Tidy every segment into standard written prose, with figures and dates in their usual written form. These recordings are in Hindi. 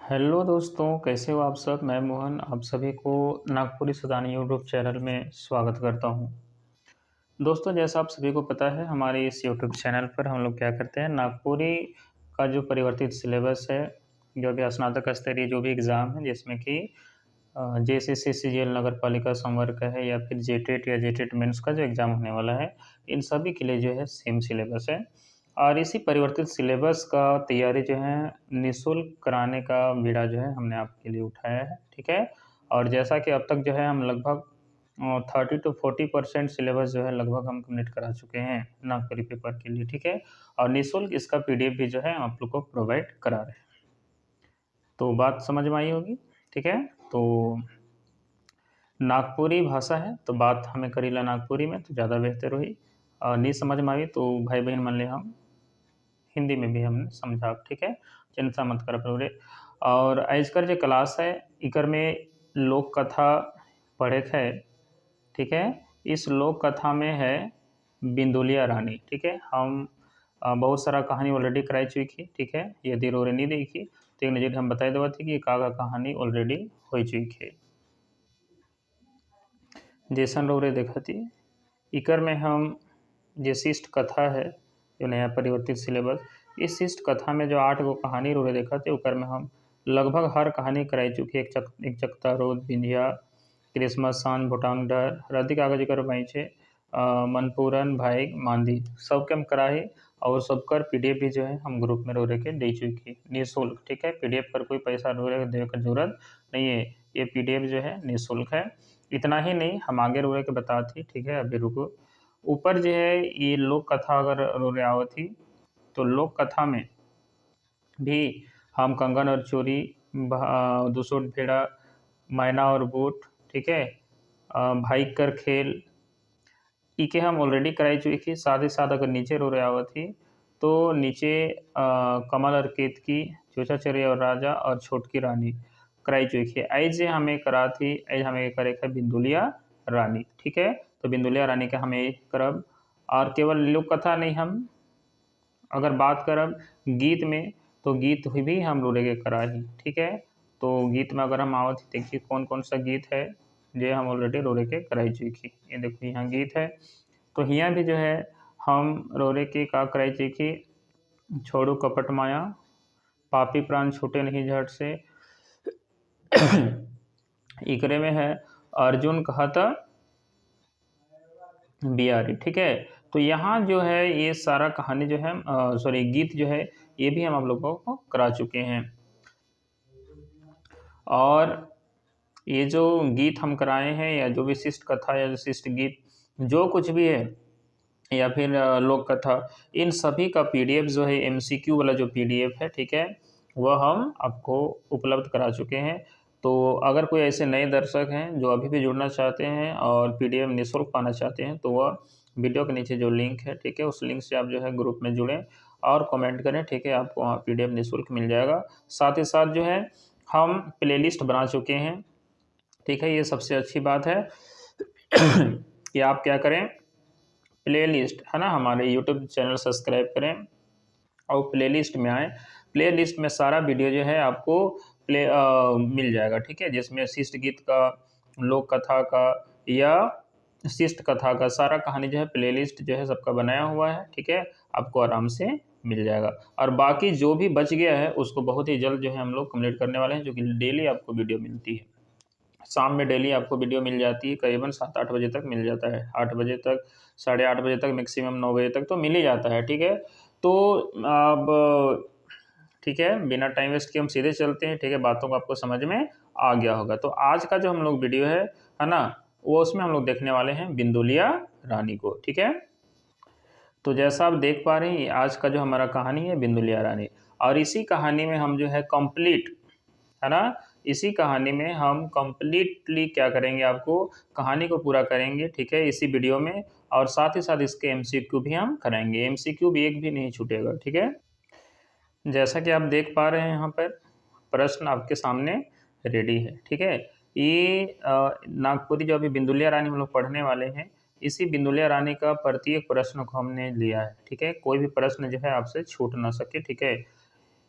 हेलो दोस्तों, कैसे हो आप सब? मैं मोहन आप सभी को नागपुरी सुदानी यूट्यूब चैनल में स्वागत करता हूं। दोस्तों, जैसा आप सभी को पता है, हमारे इस यूट्यूब चैनल पर हम लोग क्या करते हैं, नागपुरी का जो परिवर्तित सिलेबस है, जो भी स्नातक स्तरीय जो भी एग्ज़ाम है, जिसमें कि जेएसएससी सीजीएल नगर पालिका संवर्ग का है या फिर जेटेट या जेटेट मेंस का जो एग्ज़ाम होने वाला है, इन सभी के लिए जो है सेम सिलेबस है। और इसी परिवर्तित सिलेबस का तैयारी जो है निःशुल्क कराने का बीड़ा जो है हमने आपके लिए उठाया है, ठीक है? और जैसा कि अब तक जो है हम लगभग 30 टू 40% सिलेबस जो है लगभग हम कंप्लीट करा चुके हैं नागपुरी पेपर के लिए, ठीक है? और निःशुल्क इसका पीडीएफ भी जो है हम आप लोग को प्रोवाइड करा रहे हैं। तो बात समझ में आई होगी, ठीक है? तो नागपुरी भाषा है तो बात हमें करीला नागपुरी में तो ज़्यादा बेहतर हुई। नहीं समझ में आई तो भाई बहन मान लिया हम हिंदी में भी हमने समझा, ठीक है? चिंता मत कर पूरे। और आजकल जो क्लास है इकर में लोक कथा पढ़े है, ठीक है? इस लोक कथा में है बिंदुलिया रानी, ठीक है? हम बहुत सारा कहानी ऑलरेडी कराई चुकी, ठीक है? यदि रोरे नहीं देखी तो एक नज़र हम बताई देवा थी कि का कहानी ऑलरेडी हो चुकी है। जैसन रोरे देखा थी इकर में हम जो शिष्ट कथा है, जो नया परिवर्तित सिलेबस, इस शिष्ट कथा में जो 8 गो कहानी रोरे देखा थे ओकर में हम लगभग हर कहानी कराई चुकी। एक चकता रोद बिंधिया, क्रिसमस सांझ भूटान डर, रद्दी कागज कर पाई छे, मनपूरन भाई मांदी सबके हम कराही। और सबकर पीडीएफ भी जो है हम ग्रुप में रोरे के दे चुकी निःशुल्क, ठीक है? पीडीएफ पर कोई पैसा रोरे देने की जरूरत नहीं है, ये पीडीएफ जो है निःशुल्क है। इतना ही नहीं, हम आगे रोरे के बताती, ठीक है? अभी रुको। ऊपर जो है ये लोक कथा अगर रोरे आवत थी तो लोक कथा में भी हम कंगन और चोरी, दुसोट भेड़ा, मैना और बूट, ठीक है? भाई कर खेल, इके हम ऑलरेडी कराई चुकी। साथ ही साथ अगर नीचे रोरे आवत थी तो नीचे कमल और केतकी, चोचा चेरी और राजा और छोटकी रानी कराई चुकी है। ऐसे हमें करा थी, ऐसे हमें करे है बिंदुलिया रानी, ठीक है? तो बिंदुलिया रानी का हमें करब। और केवल लोक कथा नहीं, हम अगर बात करब गीत में तो गीत भी हम रोरे के कराही, ठीक है? तो गीत में अगर हम आवत देखिए कौन कौन सा गीत है जो हम ऑलरेडी रोरे के कराई चुकी। ये देखो यहाँ गीत है, तो यहाँ भी जो है हम रोरे के का कराई चुकी। छोड़ो कपट माया, पापी प्राण छूटे नहीं झट से, इकरे में है अर्जुन कहता बिहारी, ठीक है? तो यहाँ जो है ये सारा कहानी जो है सॉरी गीत जो है ये भी हम आप लोगों को करा चुके हैं। और ये जो गीत हम कराए हैं या जो विशिष्ट कथा या विशिष्ट गीत जो कुछ भी है या फिर लोक कथा, इन सभी का पीडीएफ जो है एमसीक्यू वाला जो पीडीएफ है, ठीक है? वह हम आपको उपलब्ध करा चुके हैं। तो अगर कोई ऐसे नए दर्शक हैं जो अभी भी जुड़ना चाहते हैं और पीडीएफ निःशुल्क पाना चाहते हैं तो वह वीडियो के नीचे जो लिंक है, ठीक है? उस लिंक से आप जो है ग्रुप में जुड़ें और कमेंट करें, ठीक है? आपको वहाँ पीडीएफ निःशुल्क मिल जाएगा। साथ ही साथ जो है हम प्लेलिस्ट बना चुके हैं, ठीक है? ये सबसे अच्छी बात है कि आप क्या करें, प्लेलिस्ट है ना, हमारे यूट्यूब चैनल सब्सक्राइब करें और प्लेलिस्ट में आएँ। प्लेलिस्ट में सारा वीडियो जो है आपको मिल जाएगा, ठीक है? जिसमें शिष्ट गीत का, लोक कथा का या शिष्ट कथा का सारा कहानी जो है प्लेलिस्ट जो है सबका बनाया हुआ है, ठीक है? आपको आराम से मिल जाएगा। और बाकी जो भी बच गया है उसको बहुत ही जल्द जो है हम लोग कंप्लीट करने वाले हैं, जो कि डेली आपको वीडियो मिलती है। शाम में डेली आपको वीडियो मिल जाती है, करीबन 7-8 बजे तक मिल जाता है। 8 बजे तक, साढ़े 8 बजे तक, मैक्सिमम 9 बजे तक तो मिल ही जाता है, ठीक है? तो अब ठीक है, बिना टाइम वेस्ट किए हम सीधे चलते हैं, ठीक है? बातों को आपको समझ में आ गया होगा। तो आज का जो हम लोग वीडियो है ना? वो उसमें हम लोग देखने वाले हैं बिंदुलिया रानी को, ठीक है? तो जैसा आप देख पा रहे हैं आज का जो हमारा कहानी है बिंदुलिया रानी, और इसी कहानी में हम जो है कंप्लीट, है ना? इसी कहानी में हम कंप्लीटली क्या करेंगे, आपको कहानी को पूरा करेंगे, ठीक है? इसी वीडियो में। और साथ ही साथ इसके एमसीक्यू भी हम कराएंगे, एमसीक्यू भी एक भी नहीं छूटेगा, ठीक है? जैसा कि आप देख पा रहे हैं यहाँ पर प्रश्न आपके सामने रेडी है, ठीक है? ये नागपुरी जो अभी बिंदुलिया रानी हम लोग पढ़ने वाले हैं, इसी बिंदुलिया रानी का प्रत्येक प्रश्न को हमने लिया है, ठीक है? कोई भी प्रश्न जो है आपसे छूट ना सके, ठीक है?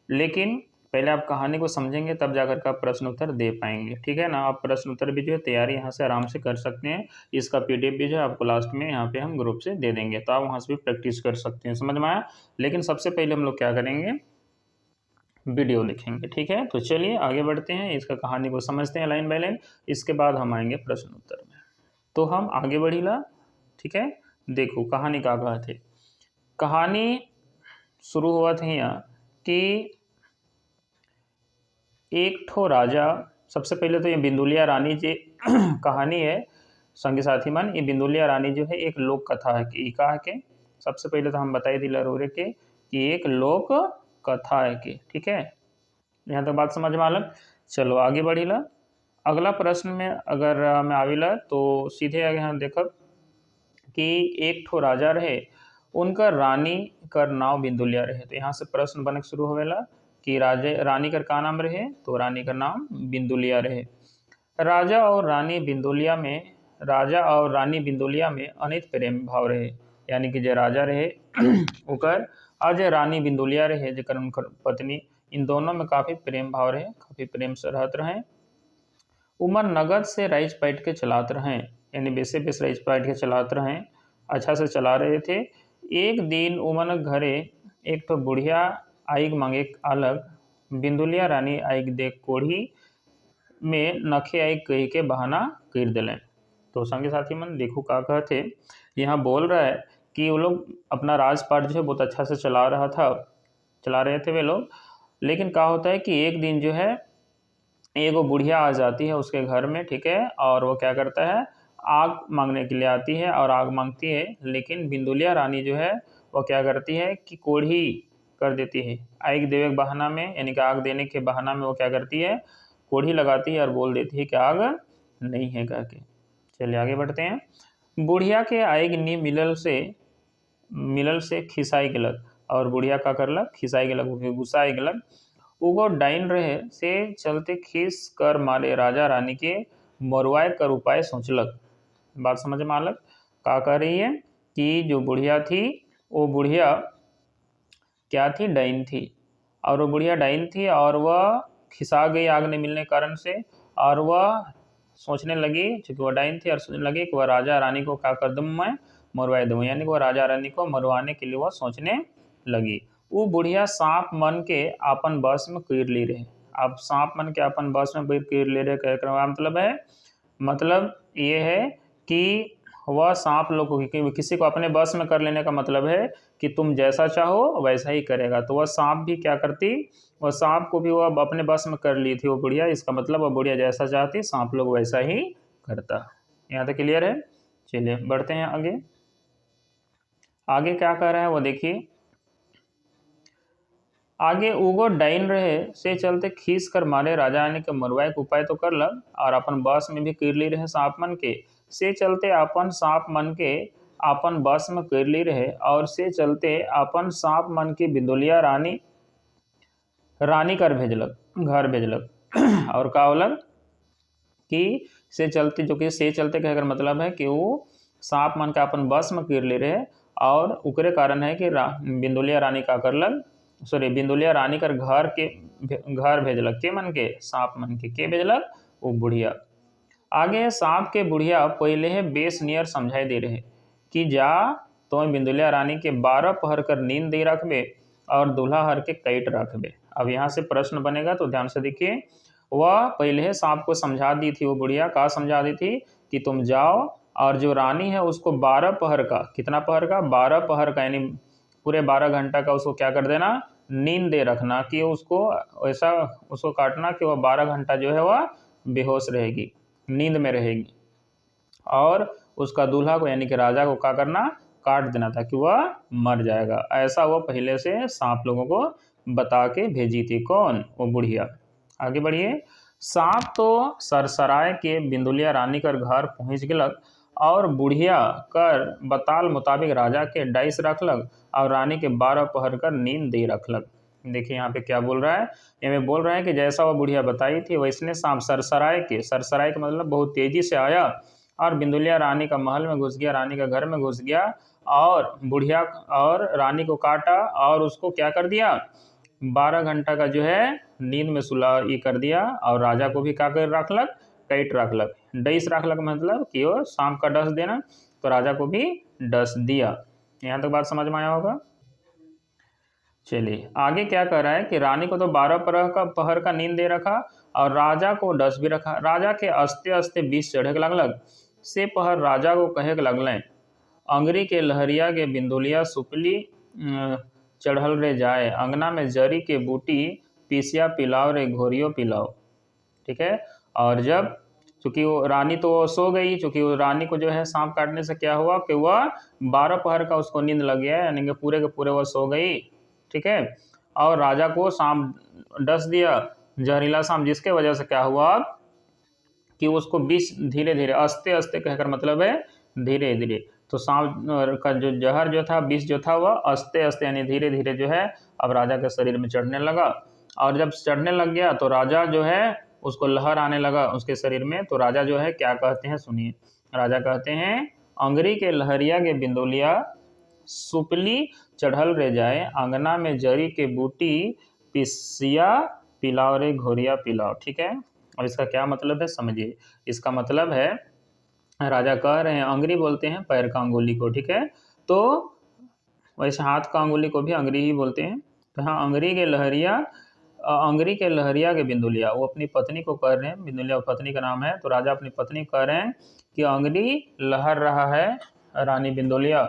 लेकिन पहले आप कहानी को समझेंगे तब जाकर के आप प्रश्न उत्तर दे पाएंगे, ठीक है ना। आप प्रश्न उत्तर भी जो है तैयारी यहाँ से आराम से कर सकते हैं। इसका पीडीएफ भी जो है आपको लास्ट में यहाँ पे हम ग्रुप से दे देंगे, तो आप वहाँ से भी प्रैक्टिस कर सकते हैं। समझ में आया। लेकिन सबसे पहले हम लोग क्या करेंगे, वीडियो देखेंगे, ठीक है। तो चलिए आगे बढ़ते हैं, इसका कहानी को समझते हैं लाइन बाय लाइन, इसके बाद हम आएंगे प्रश्न उत्तर में। तो हम आगे बढ़ीला, ठीक है। देखो कहानी का कहा थे, कहानी शुरू हुआ था यहाँ कि एक ठो राजा, सबसे पहले तो ये बिंदुलिया रानी जी कहानी है संगी साथी मन। ये बिंदुलिया रानी जो है एक लोक कथा है कि कहा के, सबसे पहले तो हम बताई दिला रोरे के कि एक लोक कथा है कि, ठीक है। यहाँ तक बात समझ में आलग। चलो आगे बढ़ीला। अगला प्रश्न में अगर मैं आविला तो सीधे आगे हम देखब कि एक ठो राजा रहे, उनका रानी कर नाव बिंदुलिया रहे। तो यहाँ से प्रश्न बनक शुरू होवेला कि राजे रानी का का नाम रहे, तो रानी का नाम बिंदुलिया रहे। राजा और रानी बिंदुलिया में, राजा और रानी बिंदुलिया में अनित प्रेम भाव रहे, यानी कि जो राजा रहे ओकर और जो रानी बिंदुलिया रहे जेकर उनकर पत्नी, इन दोनों में काफ़ी प्रेम भाव रहे, काफ़ी प्रेम से रहत रहे। उमर नगद से राइज पैट के चलाते रहें, यानी बेसे बेस राइज पैट के चलाते रहें, अच्छा से चला रहे थे। एक दिन उमन घरे एक तो बुढ़िया आइग मांगे अलग, बिंदुलिया रानी आइग देख कोढ़ी में नखे आइग कही के बहाना कर दिलें। तो संगी साथी मन देखो का कहते, यहाँ बोल रहा है कि वो लोग अपना राजपाट जो है बहुत अच्छा से चला रहे थे वे लोग। लेकिन क्या होता है कि एक दिन जो है एगो बुढ़िया आ जाती है उसके घर में, ठीक है। और वो क्या करता है, आग मांगने के लिए आती है और आग मांगती है। लेकिन बिंदुलिया रानी जो है वो क्या करती है कि कोढ़ी कर देती है आग देवे के बहाना में, यानी कि आग देने के बहाना में वो क्या करती है, कोढ़ी लगाती है और बोल देती है कि आग नहीं है कह के। चलिए आगे बढ़ते हैं। बुढ़िया के आग नी मिलल से खिसाई गलत, और बुढ़िया का करलक, खिसाई गलक, गुस्साई गलक। उगो डाइन रहे से चलते खीस कर मारे राजा रानी के मरवाए कर उपाय सोचलक। बात समझ में आलक। का कह रही है कि जो बुढ़िया थी वो बुढ़िया क्या थी, डाइन थी। और वो बुढ़िया डाइन थी और वह खिसा गई आग नहीं मिलने के कारण से। और वह सोचने लगी, चूँकि वह डाइन थी और सोचने लगी कि वह राजा रानी को क्या कर दूँ, मैं मरवाए दूँ, यानी कि वह राजा रानी को मरवाने के लिए वह सोचने लगी। वो बुढ़िया सांप मन के आपन बस में कीर ली रहे। अब सांप मन के अपन बस में कीर ले रहे, कहने का मतलब है, मतलब ये है कि वह सांप लोग को, किसी को अपने बस में कर लेने का मतलब है कि तुम जैसा चाहो वैसा ही करेगा। तो वह सांप भी क्या करती, वह सांप को भी वह अपने बस में कर ली थी वो बुढ़िया। इसका मतलब वह बुढ़िया जैसा चाहती सांप लोग वैसा ही करता। यहाँ तक क्लियर है। चलिए बढ़ते हैं आगे। आगे क्या कह रहा है वो देखिए। आगे उगो डाइन रहे से चलते खींच कर मारे राजा रानी के मरवाए के उपाय तो कर लग, और अपन बस में भी कर ली रहे सांप मन के। से चलते अपन सांप मन के अपन बस में कर ली रहे, और से चलते अपन सांप मन की बिंदुलिया रानी कर भेजलक, घर भेजलक। और का होलक कि से चलते, जो कि से चलते कहकर मतलब है कि वो सांप मन के अपन बस में कर ले रहे, और उकरे कारण है कि बिंदुलिया रानी का करलक, सॉरी बिंदुलिया रानी कर घर भेजलक के मन के, सांप मन के भेजलक, वो बुढ़िया। आगे सांप के बुढ़िया पहले है बेस नियर समझाई दे रहे कि जा तो बिंदुलिया रानी के 12 पहर कर नींद दे रखबे और दूल्हा हर के कैट रखबे। अब यहाँ से प्रश्न बनेगा तो ध्यान से देखिए। वह पहले है सांप को समझा दी थी, वो बुढ़िया का समझा दी थी कि तुम जाओ और जो रानी है उसको 12 पहर का, कितना पहर का, 12 पहर का, यानी पूरे 12 घंटा का उसको क्या कर देना, नींद दे रखना, कि उसको ऐसा उसको काटना कि वह 12 घंटा जो है वह बेहोश रहेगी, नींद में रहेगी। और उसका दूल्हा को यानी कि राजा को क्या करना, काट देना था कि वह मर जाएगा। ऐसा वह पहले से सांप लोगों को बता के भेजी थी। कौन, वो बुढ़िया। आगे बढ़िए। सांप तो सरसराय के बिंदुलिया रानी कर घर पहुँच गलक, और बुढ़िया कर बताल मुताबिक राजा के डाइस रखलक और रानी के 12 पहर कर नींद दे रखलक। देखिए यहाँ पे क्या बोल रहा है, ये बोल रहा है कि जैसा वह बुढ़िया बताई थी वैसने सांप सरसराय का मतलब बहुत तेजी से आया और बिंदुलिया रानी का महल में घुस गया, रानी का घर में घुस गया, और बुढ़िया और रानी को काटा और उसको क्या कर दिया, 12 घंटा का जो है नींद में सुला ये कर दिया और राजा को भी क्या कर रखलक, कैट रखलक। डैस रखलक मतलब कि वो सांप का डस देना, तो राजा को भी डस दिया। यहाँ तक बात समझ में आया होगा। चलिए आगे क्या कर रहा है कि रानी को तो 12 पहर का नींद दे रखा और राजा को डस भी रखा। राजा के अस्ते अस्ते 20 चढ़े लगलग से पहर राजा को कहे लगलें, अंगरी के लहरिया के बिंदुलिया सुपली चढ़ल रे जाए, अंगना में जरी के बूटी पीसिया पिलाओ रे घोरियो पिलाओ। ठीक है। और जब चूंकि वो रानी तो सो गई, चूंकि वो रानी को जो है सांप काटने से क्या हुआ कि वह 12 पहर का उसको नींद लग गया, यानी कि पूरे के पूरे वह सो गई। ठीक है। और राजा को सांप डस दिया, जहरीला सांप, जिसके वजह से क्या हुआ कि उसको विष धीरे धीरे, अस्ते अस्ते कहकर मतलब है धीरे धीरे, तो सांप का जो जहर जो था, विष जो था, वह अस्ते अस्ते यानी धीरे धीरे जो है अब राजा के शरीर में चढ़ने लगा। और जब चढ़ने लग गया तो राजा जो है उसको लहर आने लगा उसके शरीर में। तो राजा जो है क्या कहते हैं सुनिए। राजा कहते हैं, अंगरी के लहरिया के बिंदुलिया सुपली चढ़ल रे जाए, अंगना में जरी के बूटी पिसिया पिलाओ रे घोरिया पिलाओ। ठीक है। अब इसका क्या मतलब है समझिए। इसका मतलब है, राजा कह रहे हैं, अंगुरी बोलते हैं पैर का अंगुली को। ठीक है। तो वैसे हाथ का अंगुली को भी अंगुरी ही बोलते हैं। तो हाँ, अंगुरी के लहरिया के बिंदुलिया, वो अपनी पत्नी को कह रहे हैं, बिंदुलिया पत्नी का नाम है, तो राजा अपनी पत्नी कह रहे हैं कि अंगुरी लहर रहा है रानी बिंदुलिया।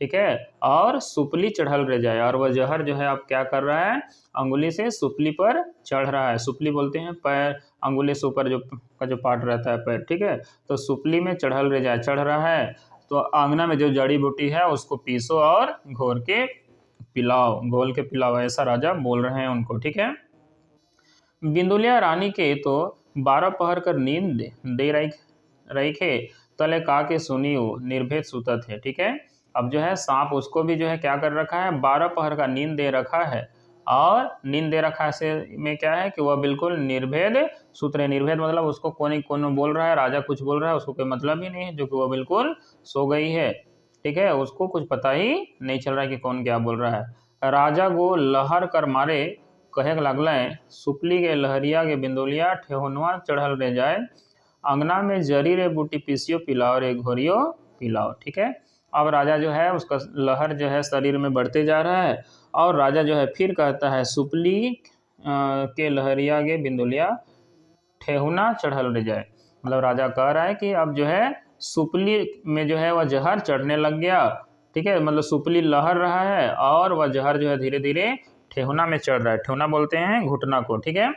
ठीक है। और सुपली चढ़ल रह जाए, और वह जहर जो है अब क्या कर रहा है, अंगुली से सुपली पर चढ़ रहा है। सुपली बोलते हैं पैर, अंगुली से ऊपर जो का जो पार्ट रहता है पैर। ठीक है। तो सुपली में चढ़ल रह जाए, चढ़ रहा है, तो आंगना में जो जड़ी बूटी है उसको पीसो और घोर के पिलाओ, घोल के पिलाओ, ऐसा राजा बोल रहे हैं उनको। ठीक है। बिंदुलिया रानी के तो 12 पहर कर नींद दे रखे, तले का के सुनियो निर्भेद सुतत है। ठीक है। अब जो है सांप उसको भी जो है क्या कर रखा है, 12 पहर का नींद दे रखा है, और नींद दे रखा से में क्या है कि वह बिल्कुल निर्भेद सुत रहे। निर्भेद मतलब उसको कौन बोल रहा है, राजा कुछ बोल रहा है, उसको कोई मतलब ही नहीं है, जो कि वह बिल्कुल सो गई है। ठीक है। उसको कुछ पता ही नहीं चल रहा है कि कौन क्या बोल रहा है। राजा को लहर कर मारे कहे लगल, सुपली के लहरिया के बिंदुलिया ठेहुनवा चढ़ल रे जाए, अंगना में जरी रे बूटी पीसियो पिलाओ रे घोरियो पिलाओ। ठीक है। अब राजा जो है उसका लहर जो है शरीर में बढ़ते जा रहा है, और राजा जो है फिर कहता है, सुपली के लहरिया के बिंदुलिया ठेहुना चढ़ल रह जाए। मतलब राजा कह रहा है कि अब जो है सुपली में जो है वह जहर चढ़ने लग गया। ठीक है। मतलब सुपली लहर रहा है और वह जहर जो है धीरे धीरे ठेहुना में चढ़ रहा है। ठेहुना बोलते हैं घुटना को। ठीक है।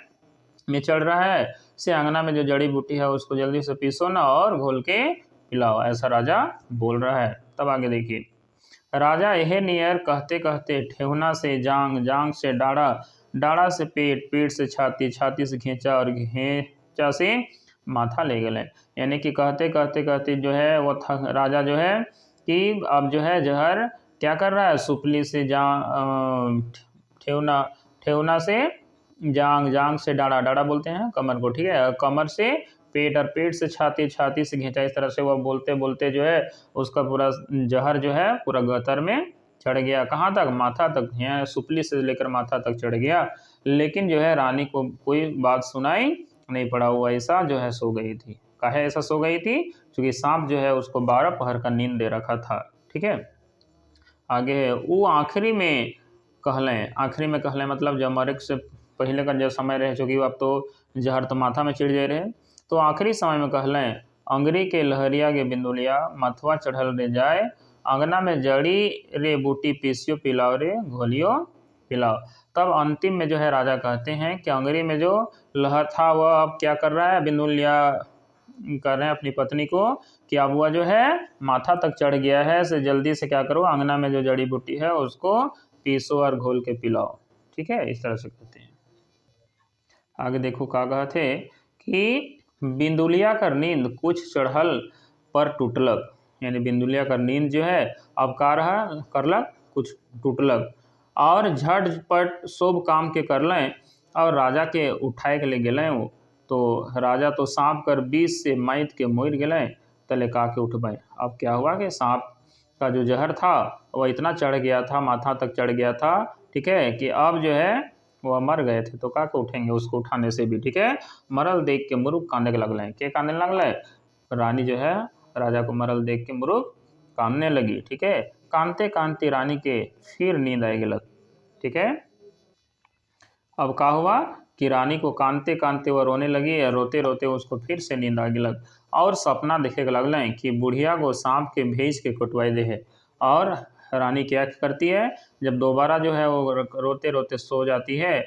में चढ़ रहा है, से अंगना में जो जड़ी बूटी है उसको जल्दी से पीसो ना और घोल के पिलाओ, ऐसा राजा बोल रहा है। तब आगे देखिए, राजा यह नियर कहते कहते ठेहुना से जांग, जांग से डाड़ा, डाड़ा से पेट, पेट से छाती, छाती से खींचा और खींचा से माथा ले गए। यानी कि कहते कहते कहते जो है वो राजा जो है कि अब जो है जहर क्या कर रहा है, सुपली से ठेहुना, ठेहुना से जांग, जांग से डाड़ा, डाड़ा बोलते हैं कमर को। ठीक है। कमर से पेट, और पेट से छाती, छाती से घिंचा, इस तरह से वह बोलते बोलते जो है उसका पूरा जहर जो है पूरा गतर में चढ़ गया। कहाँ तक, माथा तक, यहाँ सुपली से लेकर माथा तक चढ़ गया। लेकिन जो है रानी को कोई बात सुनाई नहीं पड़ा, वो ऐसा जो है सो गई थी। काहे ऐसा सो गई थी, क्योंकि सांप जो है उसको 12 पहर का नींद दे रखा था। ठीक है। आगे वो आखिरी में कहलें, आखिरी में कहलें मतलब जब मरे से पहले का जो समय रहे, चूँकि अब तो जहर तो माथा में चिड़ जाए रहे, तो आखिरी समय में कहलें, अंगरी के लहरिया के बिंदुलिया मथुआ चढ़ल रे जाए, अंगना में जड़ी रे बूटी पीसियो पिलाओ रे घोलियो पिलाओ। तब अंतिम में जो है राजा कहते हैं कि अंगरी में जो लहर था वह अब क्या कर रहा है, बिंदुलिया कर रहे हैं अपनी पत्नी को कि अब वह जो है माथा तक चढ़ गया है, से जल्दी से क्या करो, अंगना में जो जड़ी बूटी है उसको पीसो और घोल के पिलाओ। ठीक है। इस तरह से कहते हैं। आगे देखो का कहते कि बिंदुलिया कर नींद कुछ चढ़ल पर टूटलक, यानी बिंदुलिया कर नींद जो है अब का रहा करलक कुछ टूटलक, और झटपट शोभ काम के करलें और राजा के उठाए के ले गए। वो तो राजा तो सांप कर 20 से माइत के मोर गए, तले का के उठबे। अब क्या हुआ कि सांप का जो जहर था वह इतना चढ़ गया था, माथा तक चढ़ गया था। ठीक है। कि अब जो है वह मर गए थे तो का के उठेंगे उसको उठाने से भी, ठीक है। मरल देख के मुरुक कांदे के लगल, के कांदे लगल, रानी जो है राजा को मरल देख के मुरुक कांदने लगी, ठीक है। कांदते कांदते रानी के फिर नींद आए लग, ठीक है। अब क्या हुआ कि रानी को कांदते कांदते वह रोने लगी, या रोते रोते उसको फिर से नींद आगे लग, और सपना देखे के लगल कि बुढ़िया को सांप के भेज के कटवाई दे है। और रानी क्या करती है, जब दोबारा जो है वो रोते रोते सो जाती है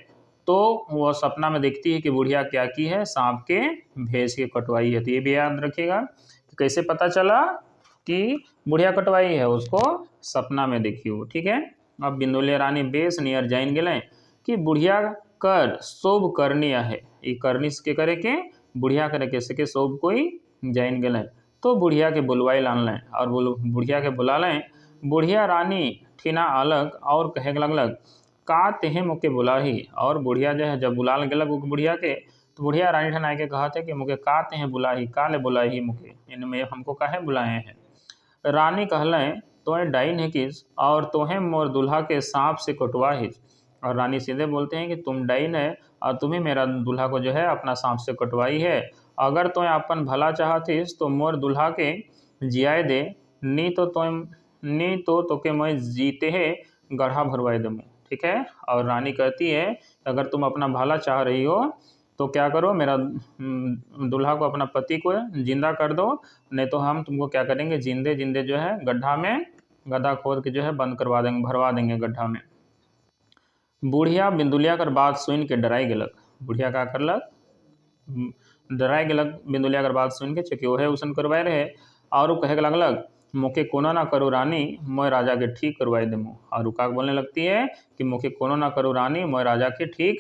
तो वह सपना में देखती है कि बुढ़िया क्या की है, सांप के भेज के कटवाई है। तो ये भी याद रखिएगा कि कैसे पता चला कि बुढ़िया कटवाई है, उसको सपना में देखी हो, ठीक है। अब बिंदुलिया रानी बेस नियर जान गए कि बुढ़िया कर शोभ करनी है, ये करनी के करे के बुढ़िया करे कैसे के शोभ कोई जान गए। तो बुढ़िया के बुलवाई लान लें और बुढ़िया के बुला लें। बुढ़िया रानी ठीना अलग और कहे लगलग का तेहे मुके बुलाही। और बुढ़िया जो है जब बुला गलक बुढ़िया के, तो बुढ़िया रानी ठन आके कहते कि मुके का तेहे बुलाही, का ले बुलाही मुके, इनमें हमको काहे बुलाए हैं। रानी कहलें तोहे डाइन है किस, और तोहे मोर दुल्हा के सांप से कटवा हिज। और रानी सीधे बोलते हैं कि तुम डाइन है और तुम्हें मेरा दुल्हा को जो है अपना सांप से कटवाई है। अगर तो अपन भला चाहतीस तो मोर दुल्हा के जियाए दे, नी तो तोके मैं जीते है गढ़ा भरवाए दूँ, ठीक है। और रानी कहती है अगर तुम अपना भला चाह रही हो तो क्या करो, मेरा दुल्हा को अपना पति को जिंदा कर दो, नहीं तो हम तुमको क्या करेंगे, जिंदे जिंदे जो है गड्ढा में गड्ढा खोद के जो है बंद करवा देंगे, भरवा देंगे गड्ढा में। बुढ़िया बिंदुलिया कर बात सुन के डराई गलक। बुढ़िया का करलक, डराई गलक बिंदुलिया कर बात सुन के, चूँकि वह उसन करवाए रहे। और वो कहे लगलग मोके कोनो ना करो रानी, मैं राजा के ठीक करवाई देमू। और रुका बोलने लगती है कि मोके कोनो ना करो रानी, मैं राजा के ठीक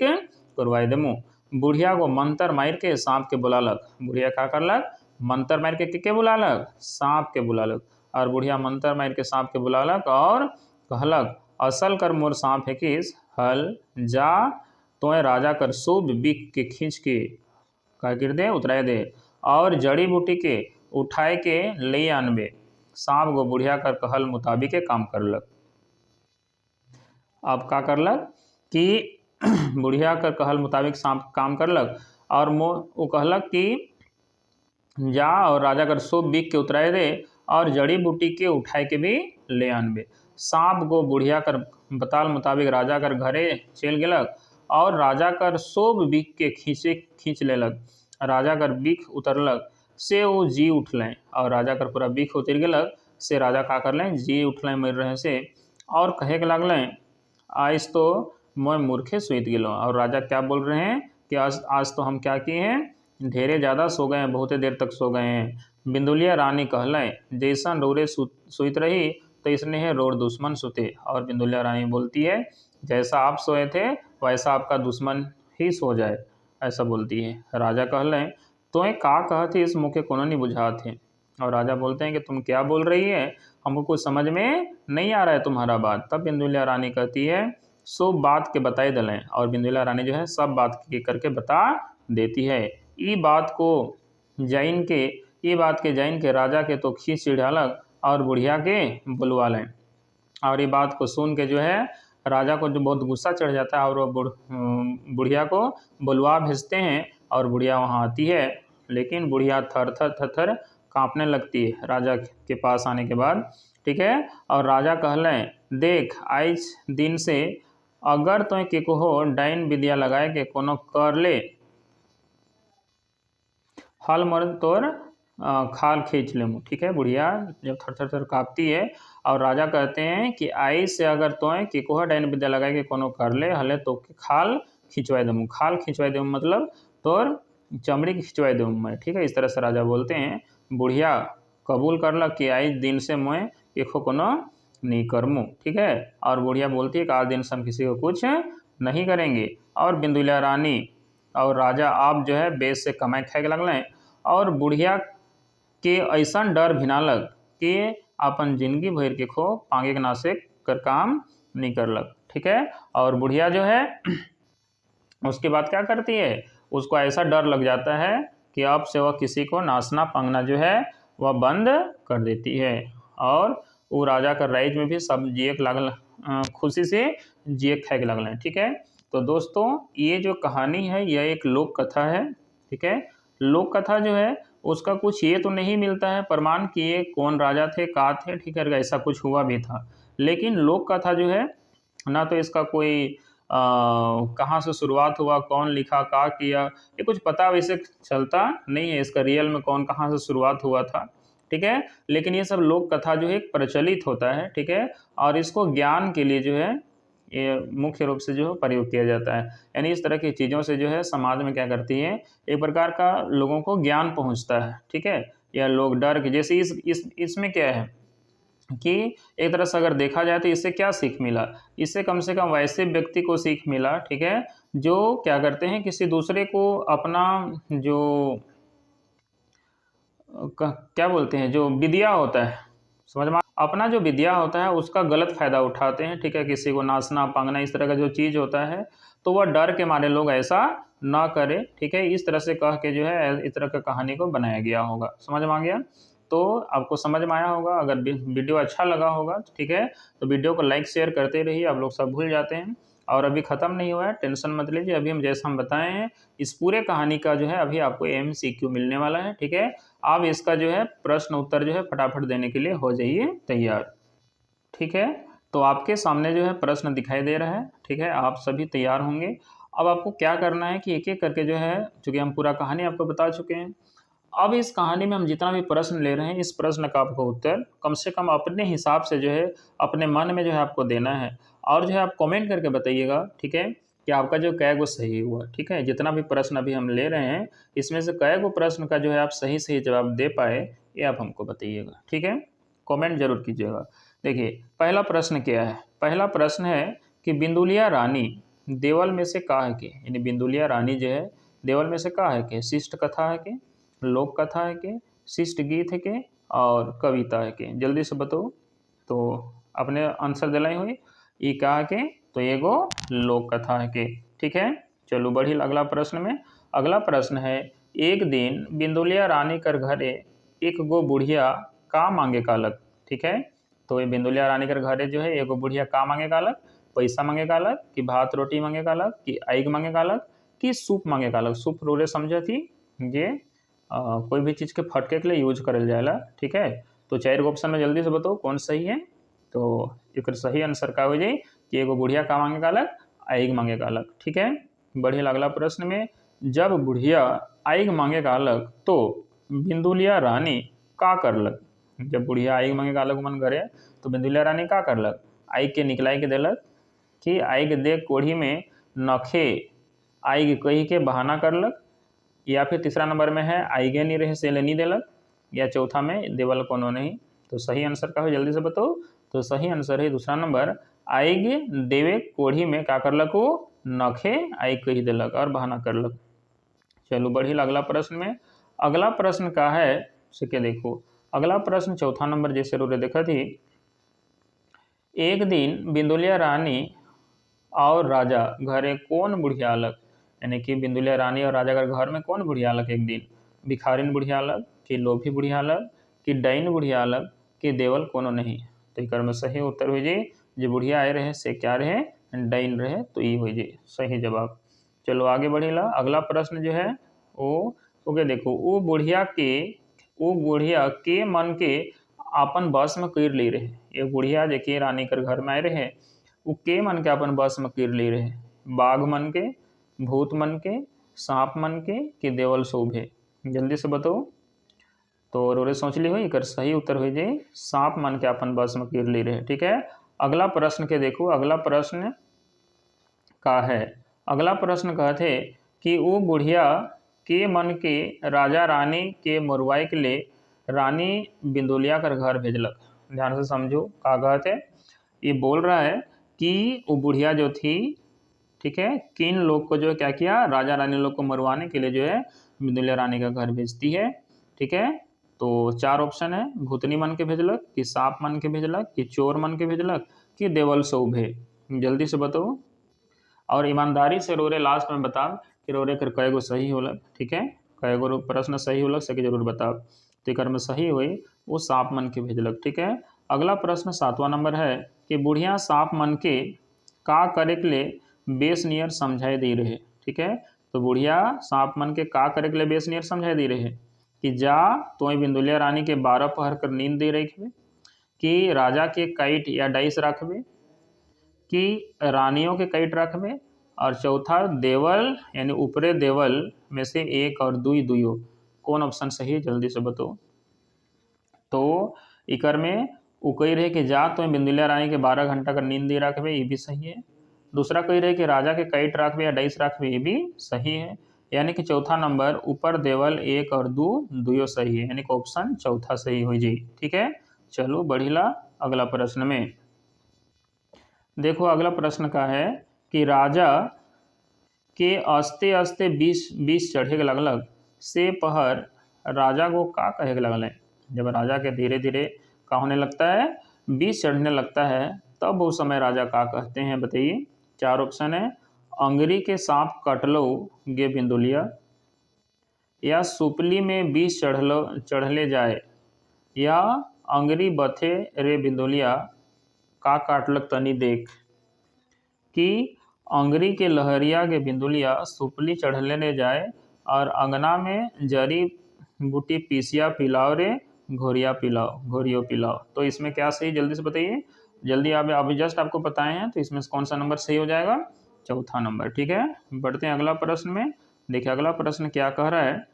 करवाई देमू। बुढ़िया को मंतर मार के सांप के बुलालक। बुढ़िया का करलक, मंतर मार के बुलालक, सांप के बुलालक। और बुढ़िया मंतर मार के सांप के बुलालक और कहलक असल कर मोर सांप है किस, हल जा तोय राजा कर शुभ बिक के खींच के का गिर दे उतराए दे, और जड़ी बूटी के उठाए के ले आनबे। सांप गो बुढ़िया कर कहल मुताबिक काम करलक। अब का करलक कि बुढ़िया कर कहल मुताबिक सांप काम करलक, और वो कहलक कि जा और राजा कर शुभ बिक के उतराए दे, और जड़ी बूटी के उठाए के भी ले आनबे। सांप गो बुढ़िया कर बताल मुताबिक राजा कर घरे चल गलक, और राजा कर सोब बिक के खींच लेलक। राजा कर बिख उतरलक से वो जी उठलें, और राजा कर पूरा बिख उतर गलक से राजा का कर लें, जी उठलें मर रहे से। और कहे के लगलें आज तो मैं मूर्खे सुत गलों। और राजा क्या बोल रहे हैं कि आज तो हम क्या किए हैं, ढेरे ज़्यादा सो गए हैं, बहुत देर तक सो गए हैं। बिंदुलिया रानी कहलें जैसन रोरे सुत रही तो इसने है रोर दुश्मन सुते। और बिंदुलिया रानी बोलती है जैसा आप सोए थे वैसा आपका दुश्मन ही सो जाए, ऐसा बोलती है। राजा कहलें तो का कहती इस मुँह के कोनो नहीं बुझा थे। और राजा बोलते हैं कि तुम क्या बोल रही है, हमको कुछ समझ में नहीं आ रहा है तुम्हारा बात। तब बिंदुलिया रानी कहती है सब बात के बताई दलें। और बिंदुलिया रानी जो है सब बात के करके बता देती है। ये बात के जाइन के राजा के तो खींच चिढ़ालक और बुढ़िया के बुलवा लें। और ये बात को सुन के जो है राजा को जो बहुत गुस्सा चढ़ जाता है, और वो बुढ़िया को बुलवा भेजते हैं। और बुढ़िया वहाँ आती है, लेकिन बुढ़िया थर थर कांपने लगती है राजा के पास आने के बाद, ठीक है। और राजा कहलें देख आज दिन से अगर तो के को डाइन विद्या लगाए के कोनो कर ले, हल मर तोर खाल खींच ले मुँह, ठीक है। बुढ़िया जब थर थर काँपती है, और राजा कहते हैं कि आई से अगर तोय कि कोह डाइन विद्या लगाए के कोनो कर ले हले तो खाल खिंचवाई दूँ। खाल खिंचवाई दूँ मतलब तोर चमड़ी खिंचवाई दूँ मैं, ठीक है। इस तरह से राजा बोलते हैं। बुढ़िया कबूल करलक कि आई दिन से मैं एको कोनो नहीं करमूँ, ठीक है। और बुढ़िया बोलती है कि आज दिन से हम किसी को कुछ नहीं करेंगे। और बिंदुलिया रानी और राजा आप जो है बेस से कमाई खाए लगलें। और बुढ़िया के ऐसा डर भिनालक कि अपन जिंदगी भर के खो पांगे के नासे कर काम नहीं करलक, ठीक है। और बुढ़िया जो है उसके बाद क्या करती है, उसको ऐसा डर लग जाता है कि अब से वह किसी को नाचना पंगना जो है वह बंद कर देती है। और वो राजा का राइज में भी सब जिए लगल, खुशी से जिए खाए लगल, ठीक है। तो दोस्तों ये जो कहानी है यह एक लोक कथा है, ठीक है। लोक कथा जो है उसका कुछ ये तो नहीं मिलता है प्रमाण कि ये कौन राजा थे, का थे, ठीक है, ऐसा कुछ हुआ भी था। लेकिन लोक कथा जो है ना तो इसका कोई कहाँ से शुरुआत हुआ, कौन लिखा, का किया, ये कुछ पता वैसे चलता नहीं है इसका रियल में कौन कहाँ से शुरुआत हुआ था, ठीक है। लेकिन ये सब लोक कथा जो है एक प्रचलित होता है, ठीक है, और इसको ज्ञान के लिए जो है ये मुख्य रूप से जो है प्रयोग किया जाता है। यानी इस तरह की चीज़ों से जो है समाज में क्या करती है, एक प्रकार का लोगों को ज्ञान पहुंचता है, ठीक है। या लोग डर के जैसे इसमें क्या है कि एक तरह से अगर देखा जाए तो इससे क्या सीख मिला, इससे कम से कम वैसे व्यक्ति को सीख मिला, ठीक है, जो क्या करते हैं किसी दूसरे को अपना जो क्या बोलते हैं जो विद्या होता है, समझ में अपना जो विद्या होता है उसका गलत फायदा उठाते हैं, ठीक है। किसी को नाचना पांगना इस तरह का जो चीज़ होता है तो वह डर के मारे लोग ऐसा ना करे, ठीक है। इस तरह से कह के जो है इस तरह का कहानी को बनाया गया होगा, समझ में आ गया। तो आपको समझ में आया होगा, अगर वीडियो अच्छा लगा होगा तो ठीक है, तो वीडियो को लाइक शेयर करते रहिए। आप लोग सब भूल जाते हैं और अभी ख़त्म नहीं हुआ है, टेंशन मत लीजिए। अभी हम जैसा हम बताए हैं इस पूरे कहानी का जो है अभी आपको MCQ मिलने वाला है, ठीक है। आप इसका जो है प्रश्न उत्तर जो है फटाफट देने के लिए हो जाइए तैयार, ठीक है। तो आपके सामने जो है प्रश्न दिखाई दे रहा है, ठीक है, आप सभी तैयार होंगे। अब आपको क्या करना है कि एक एक करके जो है, चूँकि हम पूरा कहानी आपको बता चुके हैं, अब इस कहानी में हम जितना भी प्रश्न ले रहे हैं इस प्रश्न का आपको उत्तर कम से कम अपने हिसाब से जो है अपने मन में जो है आपको देना है। और जो है आप कमेंट करके बताइएगा, ठीक है, कि आपका जो कै गो सही हुआ, ठीक है। जितना भी प्रश्न अभी हम ले रहे हैं इसमें से कै गो प्रश्न का जो है आप सही सही जवाब दे पाए ये आप हमको बताइएगा, ठीक है। कमेंट जरूर कीजिएगा। देखिए पहला प्रश्न क्या है, पहला प्रश्न है कि बिंदुलिया रानी देवल में से का है के, यानी बिंदुलिया रानी जो है देवल में से का है के, शिष्ट कथा है के, लोक कथा है के, शिष्ट गीत है के और कविता है के, जल्दी से बताओ। तो अपने आंसर दिलाई हुई ई का है के, तो एगो लोक कथा है के, ठीक है। चलो बढ़ी अगला प्रश्न में। अगला प्रश्न है एक दिन बिंदुलिया रानी कर घरे एक गो बुढ़िया का मांगे कालक, ठीक है। तो ये बिंदुलिया रानी कर घरे जो है एगो बुढ़िया का मांगे कालक, पैसा मांगे कालक कि भात रोटी मांगे कालक कि आइग मांगे कालक कि सूप मांगे कालक। सूप रोरे समझे थी ये कोई भी चीज़ के फटके के लिए यूज करल जाएला, ठीक है। तो चार ऑप्शन में जल्दी से बताओ कौन सही है। तो एक सही आंसर का हो जाए कि एगो बुढ़िया का मांगे कालक आइग मांगे कालक, ठीक है। बढ़िया अगला प्रश्न में जब बुढ़िया आइग मांगे कालक तो बिंदुलिया रानी का करलक। जब बुढ़िया आइग मांगे कालक मन करे तो बिंदुलिया रानी का करलक, आइग के निकलाई के देलक कि आइग दे कोढ़ी में नखे आइग कही के बहाना करलक, या फिर तीसरा नंबर में है आइगे नहीं रहे से नहीं देलक, या चौथा में देवल कोनो नहीं। तो सही आंसर का हो जल्दी से बताओ। तो सही आंसर है दूसरा नंबर, आइगे देवे कोढ़ी में का करलक वो नखे आइग कही देलक और बहाना करलक। चलो बढ़ी अगला प्रश्न में। अगला प्रश्न का है से क्या देखो, अगला प्रश्न चौथा नंबर जैसे रोरे देखा थी, एक दिन बिंदुलिया रानी और राजा घरे कौन बुढ़िया अलग, यानी कि बिंदुलिया रानी और राजा घर में कौन बुढ़िया अलग एक दिन, भिखारिन बुढ़िया अलग कि लोभी बुढ़िया अलग कि डाइन बुढ़िया अलग कि देवल कोनो नहीं। तो एक में सही उत्तर हो जाए जो बुढ़िया आए रहे से क्या रहे डाइन रहे, तो ये हो जाए सही जवाब। चलो आगे बढ़ेला। अगला प्रश्न जो है वो ओके देखो, वो बुढ़िया के मन के अपन बस में कर ले रहे, ये बुढ़िया जेके रानी कर घर में आए रहे वो के मन के अपन बस में कर ले रहे, बाघ मन के, भूत मन के, सांप मन के कि देवल शोभे, जल्दी से बताओ। तो रोरे सोच ली हुई कर सही उत्तर हो जाए सांप मन के अपन बस में कर ले रहे, ठीक है। अगला प्रश्न के देखो, अगला प्रश्न का है, अगला प्रश्न कहते कि वो बुढ़िया के मन के राजा रानी के मुरवाई के लिए रानी बिंदुलिया कर घर भेजलक। ध्यान से समझो का कहते, ये बोल रहा है कि वो बुढ़िया जो थी, ठीक है, किन लोग को जो है क्या किया, राजा रानी लोग को मरवाने के लिए जो है बिंदुलिया रानी का घर भेजती है, ठीक है। तो चार ऑप्शन है, भूतनी मन के भेजलक कि सांप मन के भेजलक कि चोर मन के भेजलक कि देवल शोभे, जल्दी से बताओ। और ईमानदारी से रोरे लास्ट में बताओ कि रोरे कर कएगो सही होलक, ठीक है, कएगो प्रश्न सही होलक सके जरूर बताओ। तो एक में सही हुई वो सांप मन के भेजलक, ठीक है। अगला प्रश्न सातवां नंबर है कि बुढ़िया सांप मन के का करे के लिए बेस नियर समझाई दे रहे। ठीक है, तो बुढ़िया सांप मन के का करे के लिए बेस नियर समझाई दे रहे कि जा तो बिंदुलिया रानी के 12 पहर कर नींद दे रही कि राजा के काइट या डाइस रखबे कि रानियों के काइट रखबे, और चौथा देवल यानी ऊपरे देवल में से एक और दुई दुइयो। कौन ऑप्शन सही है जल्दी से बताओ। तो इकर में वो कही रहे कि जा तो बिंदुलिया रानी के 12 घंटा का नींद दे रखबे, ये भी सही है। दूसरा कही रहे कि राजा के काइट रखबे या डाइस रखबे, ये भी सही है। यानी कि चौथा नंबर ऊपर देवल एक और दू दुइयो सही है, यानी कि ऑप्शन चौथा सही हो जाए। ठीक है, चलो बढ़िला अगला प्रश्न में। देखो अगला प्रश्न का है कि राजा के अस्ते अस्ते 20 चढ़े के लगलग से पहर राजा को का कहे के लगल है। जब राजा के धीरे धीरे का होने लगता है, 20 चढ़ने लगता है, तब उस समय राजा का कहते हैं बताइए। 4 ऑप्शन है। अंगरी के सांप कटलो गे बिंदुलिया, या सुपली में 20 चढ़ले जाए, या अंगरी बथे रे बिंदुलिया का काटलक तनी देख। कि अंगरी के लहरिया के बिंदुलिया सुपली चढ़ले ले जाए और अंगना में जड़ी बूटी पीसिया पिलाओ रे घोरियो पिलाओ। तो इसमें क्या सही जल्दी से बताइए। जल्दी आप अभी जस्ट आपको बताए हैं, तो इसमें कौन सा नंबर सही हो जाएगा। चौथा नंबर। ठीक है, बढ़ते हैं अगला प्रश्न में। देखिए अगला प्रश्न क्या कह रहा है।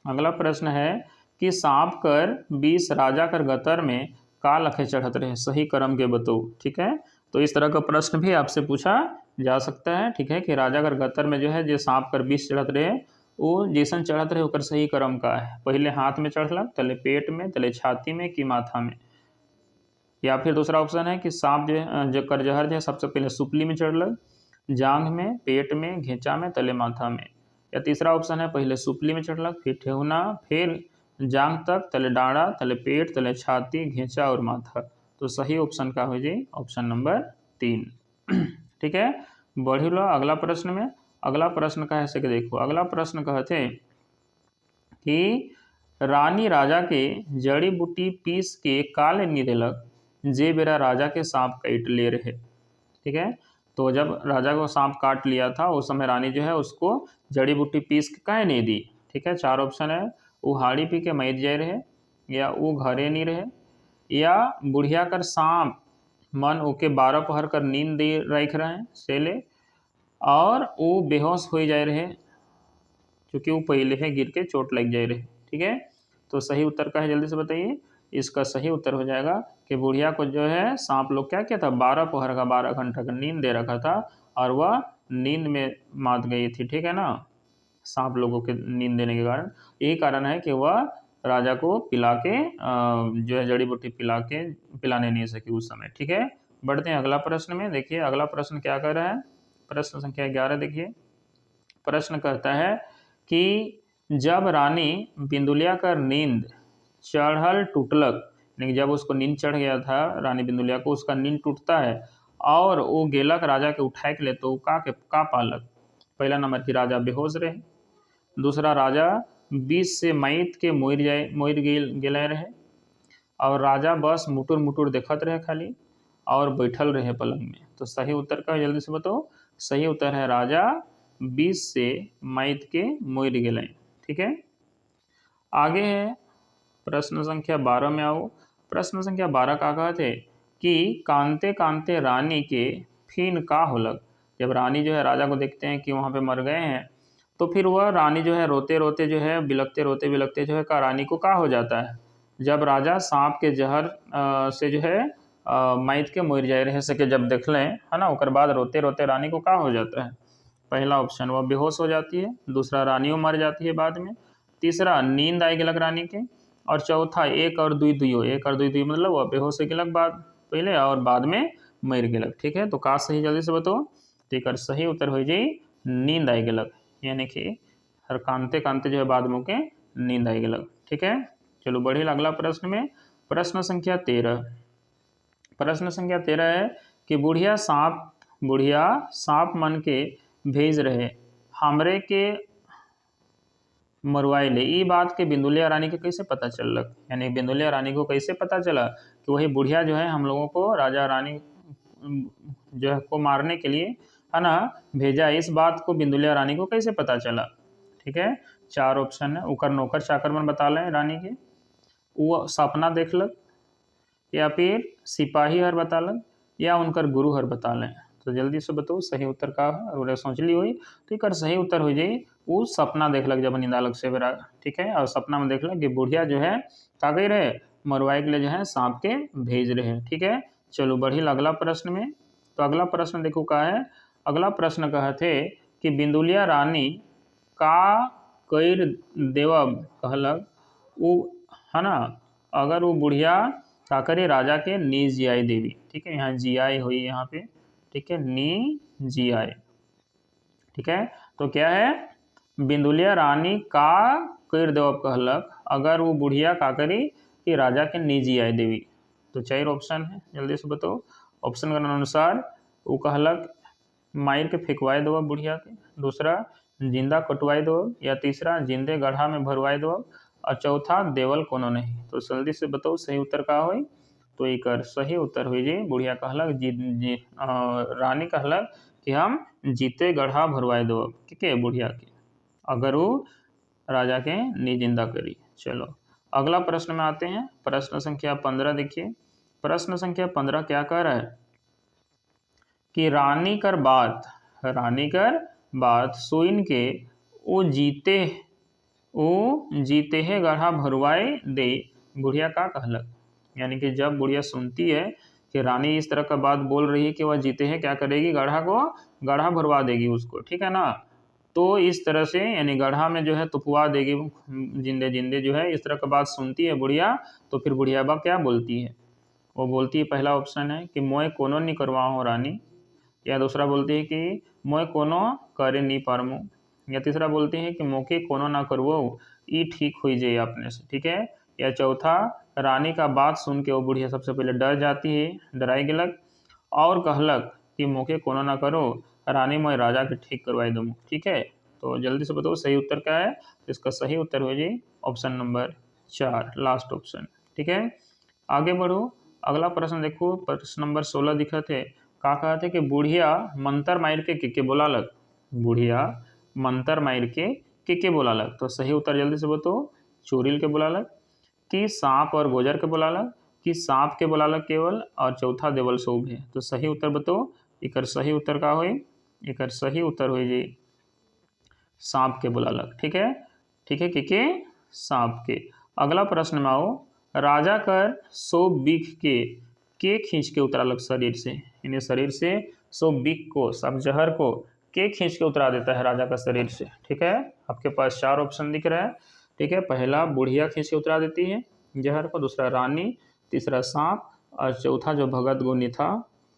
अगला प्रश्न है कि सांप कर 20 राजा कर गतर में का लखे चढ़त रहे, सही क्रम के बताओ। ठीक है, तो इस तरह का प्रश्न भी आपसे पूछा जा सकता है। ठीक है, कि राजा कर गतर में जो है जो सांप कर 20 चढ़त रहे, वो जैसन चढ़त रहे ओकर सही क्रम का है। पहले हाथ में चढ़लक, तले पेट में, तले छाती में कि माथा में। या फिर दूसरा ऑप्शन है कि सांप जो कर जहर जो है सबसे पहले सुपली में चढ़लक, जांघ में, पेट में, घेंचा में, तले माथा में। या तीसरा ऑप्शन है पहले सुपली में चढ़लक, फिर ठेहुना, फिर जांघ तक, तले डांडा, तले पेट, तले छाती, घेंचा और माथा। तो सही ऑप्शन का हो जाए ऑप्शन नंबर 3। ठीक है, बढ़ी लो अगला प्रश्न में। अगला प्रश्न का है कि देखो अगला प्रश्न कहते कि रानी राजा के जड़ी बूटी पीस के काले नी देलक जे बेरा राजा के सांप काट ले रहे। ठीक है, तो जब राजा को सांप काट लिया था उस समय रानी जो है उसको जड़ी बूटी पीस के काहे नहीं दी। ठीक है, 4 ऑप्शन है। वो हाड़ी पी के मर जाए रहे, या वो घरे नहीं रहे, या बुढ़िया कर सांप मन ओके 12 पहर कर नींद दे रख रहे सेले, और वो बेहोश हो जाए रहे क्योंकि वो पहले ही गिर के चोट लग जाए रहे। ठीक है, तो सही उत्तर का है जल्दी से बताइए। इसका सही उत्तर हो जाएगा कि बुढ़िया को जो है सांप लोग क्या किया था, 12 पहर का 12 घंटा का नींद दे रखा था और वह नींद में मात गई थी। ठीक है ना, सांप लोगों के नींद देने के कारण यही कारण है कि वह राजा को पिला के जो है जड़ी बूटी पिलाने नहीं सकी उस समय। ठीक है, बढ़ते हैं अगला प्रश्न में। देखिए अगला प्रश्न क्या कर रहा है। प्रश्न संख्या 11 देखिए। प्रश्न कहता है कि जब रानी बिंदुलिया का नींद चढ़ल टूटलक, यानी जब उसको नींद चढ़ गया था रानी बिंदुलिया को, उसका नींद टूटता है और वो गेलक राजा के उठाए के ले, तो का पालक। पहला नंबर की राजा बेहोश रहे, दूसरा राजा 20 से मैत के मोर गेले रहे, और राजा बस मुटुर मुटुर देखत रहे खाली और बैठल रहे पलंग में। तो सही उत्तर का जल्दी से बताओ। सही उत्तर है राजा 20 से मैत के मोर गेले। ठीक है, आगे है प्रश्न संख्या 12 में आओ। प्रश्न संख्या 12 का कहते कि कांते कांते रानी के फिन का होलक। जब रानी जो है राजा को देखते हैं कि वहाँ पे मर गए हैं, तो फिर वह रानी जो है रोते रोते जो है बिलखते रोते बिलखते जो है का रानी को का हो जाता है। जब राजा सांप के जहर से जो है मैत के मर जाए रहे सके जब देख लें, है ना, उसके बाद रोते रोते रानी को का हो जाता है। पहला ऑप्शन वह बेहोश हो जाती है, दूसरा रानियों मर जाती है बाद में, तीसरा नींद आई गलक रानी के, और चौथा एक और दुई दुइयो मतलब वह बेहोश हो गलक बाद पहले और बाद में मर गलक। ठीक है, तो का सही जल्दी से बताओ। ठीक है, सही उत्तर हो जाए नींद आई गलक, यानी कि हर कांते कांते जो है बाद में के नींद आई गलक। ठीक है, चलो बढ़े अगला प्रश्न में। प्रश्न संख्या 13। प्रश्न संख्या 13 है कि बुढ़िया सांप मन के भेज रहे हमरे के मरवाई ले, ई बात के बिंदुलिया रानी के कैसे पता चलक। यानी बिंदुलिया रानी को कैसे पता चला कि वही बुढ़िया जो है हम लोगों को राजा रानी जो है को मारने के लिए है ना, भेजा। इस बात को बिंदुलिया रानी को कैसे पता चला? ठीक है, 4 ऑप्शन है। ओकर नौकर चाकर मन बता लें रानी के, वो सपना देखलक, या फिर सिपाही हर बता लें, या उनकर गुरु हर बता लें। तो जल्दी से बताओ सही उत्तर का है। और सोच ली हुई तो एक सही उत्तर हो जाए वो सपना देखलक जब निंदालक से बेरा। ठीक है, और सपना में देखलक कि बुढ़िया जो है का कही रहे, मरवाए के लिए जो है सांप के भेज रहे हैं। ठीक है, चलो बढ़ी अगला प्रश्न में। तो अगला प्रश्न देखो का है। अगला प्रश्न कहे थे कि बिंदुलिया रानी का कईर देवब कहलक, वो है ना, अगर वो बुढ़िया का करे राजा के नी जियाई देवी। ठीक है, यहाँ जियाई हुई यहाँ पे। ठीक है, नी जियाई। ठीक है, तो क्या है, बिंदुलिया रानी का कईर देवब कहलक, अगर वो बुढ़िया का करी कि राजा के नी जियाई देवी। तो 4 ऑप्शन है, जल्दी से बताओ। ऑप्शन के अनुसार वो कहलक मार के फेंकवाए दो बुढ़िया के, दूसरा जिंदा कटवाए दो, या तीसरा जिंदे गढ़ा में भरवाए दो, और चौथा देवल कोनो नहीं। तो जल्दी से बताओ सही उत्तर का हो? तो एक सही उत्तर हो जी बुढ़िया कहलक रानी कहलक कि हम जीते गढ़ा भरवाए दो के बुढ़िया के, अगर वो राजा के नी जिंदा करी। चलो अगला प्रश्न में आते हैं। प्रश्न संख्या 15 देखिए। प्रश्न संख्या 15 क्या कह रहा है कि रानी कर बात सुइन के वो जीते है गढ़ा भरवाए दे, बुढ़िया का कहलक। यानी कि जब बुढ़िया सुनती है कि रानी इस तरह का बात बोल रही है कि वह जीते हैं, क्या करेगी, गढ़ा भरवा देगी उसको। ठीक है ना, तो इस तरह से यानी गढ़ा में जो है तुपवा देगी जिंदे जिंदे जो है, इस तरह का बात सुनती है बुढ़िया। तो फिर बुढ़िया बा क्या बोलती है, वो बोलती है, पहला ऑप्शन है कि मोए कोनो नहीं करवाओ रानी, या दूसरा बोलती है कि मोए कोनो करे नहीं पारमो, या तीसरा बोलती है कि मोके कोनो ना करवो ई ठीक हो जाए अपने से। ठीक है, या चौथा रानी का बात सुन के वो बुढ़िया सबसे पहले डर जाती है, डराई गेलक, और कहलक कि मोके कोनो ना करो रानी, मैं राजा के ठीक करवाई दूँ। ठीक है, तो जल्दी से बताओ सही उत्तर क्या है। तो इसका सही उत्तर हो जाए ऑप्शन नंबर 4, लास्ट ऑप्शन। ठीक है, आगे बढ़ो। अगला प्रश्न देखो, प्रश्न नंबर 16 दिखा थे। का कहा थे कि बुढ़िया मंतर मार के बोलालक, बुढ़िया मंतर मार के बोलालक। तो सही उत्तर जल्दी से बताओ, चोरिल के बोलालक, कि सांप और गोजर के बोलालक, कि सांप के बोलालक केवल, और चौथा देवल सौभ है। तो सही उत्तर बताओ, एक सही उत्तर का होई, एक सही उत्तर हो जी सांप के बोलालक। ठीक है, ठीक है, के सांप के। अगला प्रश्न में आओ। राजा कर सो बीख के खींच के उतरालक शरीर से, यानी शरीर से सो बीख को, सब जहर को के खींच के उतरा देता है राजा का शरीर से। ठीक है, आपके पास 4 ऑप्शन दिख रहा है। ठीक है, पहला बुढ़िया खींच के उतरा देती है जहर को, दूसरा रानी, तीसरा सांप, और चौथा जो भगत गोनी था,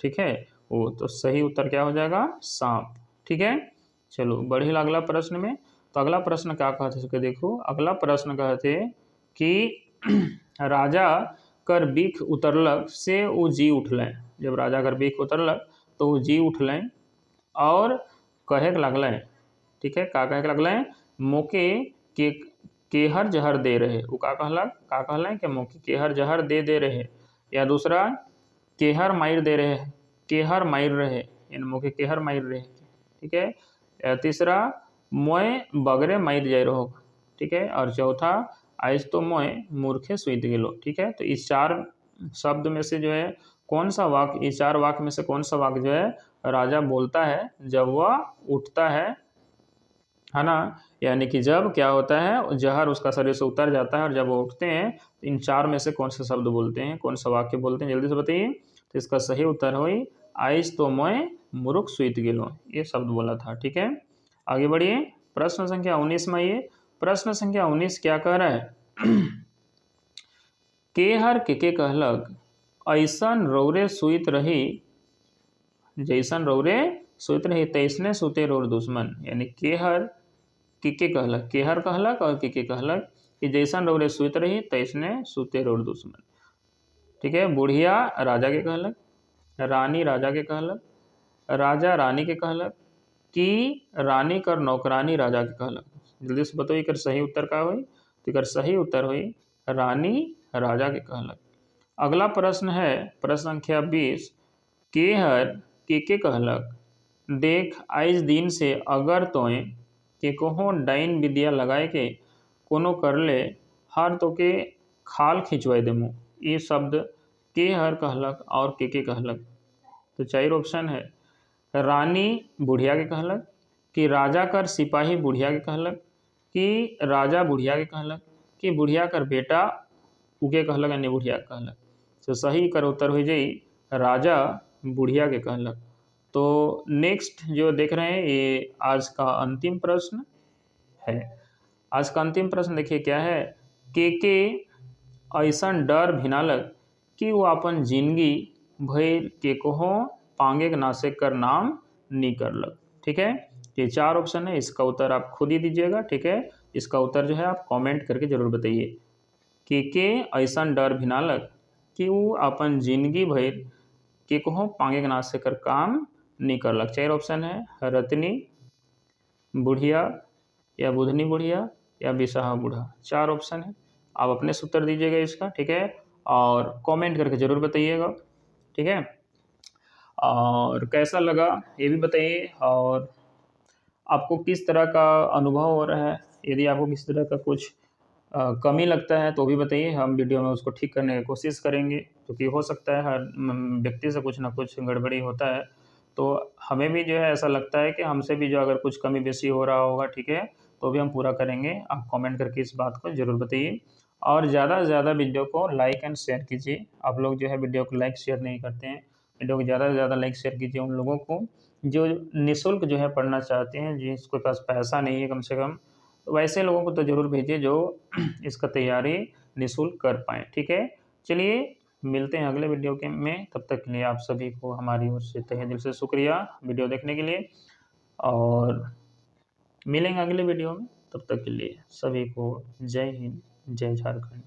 ठीक है वो। तो सही उत्तर क्या हो जाएगा, सांप। ठीक है, चलो बढ़ी अगला प्रश्न में। तो अगला प्रश्न क्या कहते थे, देखो अगला प्रश्न कहते कि राजा कर बीख उतरलक से वो जी उठलें। जब राजा कर बीख उतरलक तो वो जी उठलें और कहे के लगलें। ठीक है, का कहे के लगलें, मोके केहर जहर दे रहे। वो का कहलें कि मोके केहर जहर दे रहे, या दूसरा केहर मार दे रहे, केहर मार रहे, यानी मोके केहर मार रहे। ठीक है, या तीसरा मोए बगरे मार जाए रहो। ठीक है, और चौथा आज तो मोए मूर्खे सुइत गेलो। ठीक है, तो इस 4 शब्द में से जो है कौन सा वाक्य, इस 4 वाक्य में से कौन सा वाक्य जो है राजा बोलता है जब वह उठता है ना, यानी कि जब क्या होता है जहर उसका शरीर से उतर जाता है, और जब वो उठते हैं तो इन 4 में से कौन सा शब्द बोलते हैं, कौन सा वाक्य बोलते हैं, जल्दी से बताइए। तो इसका सही उत्तर हुई आइस तो मोए मूर्ख सुइत गेलो, ये शब्द बोला था। ठीक है, आगे बढ़िए। प्रश्न संख्या 19 में आइए। प्रश्न संख्या 19 क्या कह रहा है केहर के कहलक ऐसन रौरे सुइत रही, जैसन रौरे सुइत रही तैसने सुते रोर दुश्मन। यानी केहर के कहलक, केहर कहलक और के कहलक कि जैसन रौरे सुइत रही तैसने सुते रोर दुश्मन। ठीक है, बुढ़िया राजा के कहलक, रानी राजा के कहलक, राजा रानी के कहलक, कि रानी कर नौकरानी राजा के कहलक। जल्दी से बताओ एक सही उत्तर का हुई। तो एक सही उत्तर हुई रानी राजा के कहलक। अगला प्रश्न है प्रश्न संख्या 20, केहर के कहलक देख आइज दिन से अगर तोय के कहो डाइन विद्या लगाए के कोनो कर ले हर तो के खाल खिंचवाई देमु। ये शब्द के हर कहलक और के कहलक। तो चार ऑप्शन है, रानी बुढ़िया के कहलक, कि राजा कर सिपाही बुढ़िया के कहलक, कि राजा बुढ़िया के कहलक, कि बुढ़िया कर बेटा उके कहलक यानी बुढ़िया के कहलक। तो सही कर उत्तर हो जाई राजा बुढ़िया के कहलक। तो नेक्स्ट जो देख रहे हैं ये आज का अंतिम प्रश्न है। आज का अंतिम प्रश्न देखिए क्या है, के ऐसा डर भिनालक कि वो अपन जिंदगी भर के कहो पांगे के नासे कर नाम नहीं करलक। ठीक है, ये चार ऑप्शन है, इसका उत्तर आप खुद ही दीजिएगा। ठीक है, इसका उत्तर जो है आप कमेंट करके जरूर बताइए। के ऐसा डर भिनालक कि वो अपन जिंदगी भर के कहो पांगे के नासे कर काम नहीं करलक। चार ऑप्शन है, रतनी बुढ़िया या बुधनी बुढ़िया या बिसाहा बूढ़ा। चार ऑप्शन है, आप अपने से उत्तर दीजिएगा इसका। ठीक है, और कमेंट करके ज़रूर बताइएगा। ठीक है, और कैसा लगा ये भी बताइए, और आपको किस तरह का अनुभव हो रहा है। यदि आपको किस तरह का कुछ कमी लगता है तो भी बताइए, हम वीडियो में उसको ठीक करने की कोशिश करेंगे। क्योंकि हो सकता है हर व्यक्ति से कुछ ना कुछ गड़बड़ी होता है, तो हमें भी जो है ऐसा लगता है कि हमसे भी जो अगर कुछ कमी बेसी हो रहा होगा, ठीक है, तो भी हम पूरा करेंगे। आप कमेंट करके इस बात को ज़रूर बताइए, और ज़्यादा से ज़्यादा वीडियो को लाइक एंड शेयर कीजिए। आप लोग जो है वीडियो को लाइक शेयर नहीं करते हैं, वीडियो को ज़्यादा से ज़्यादा लाइक शेयर कीजिए उन लोगों को जो निःशुल्क जो है पढ़ना चाहते हैं, जिसके पास पैसा नहीं है कम से कम, तो वैसे लोगों को तो ज़रूर भेजिए जो इसका तैयारी निःशुल्क कर पाएँ। ठीक है, चलिए मिलते हैं अगले वीडियो के में। तब तक के लिए आप सभी को हमारी ओर से तहे दिल से शुक्रिया वीडियो देखने के लिए, और मिलेंगे अगले वीडियो में। तब तक के लिए सभी को जय हिंद, जय झारखंड।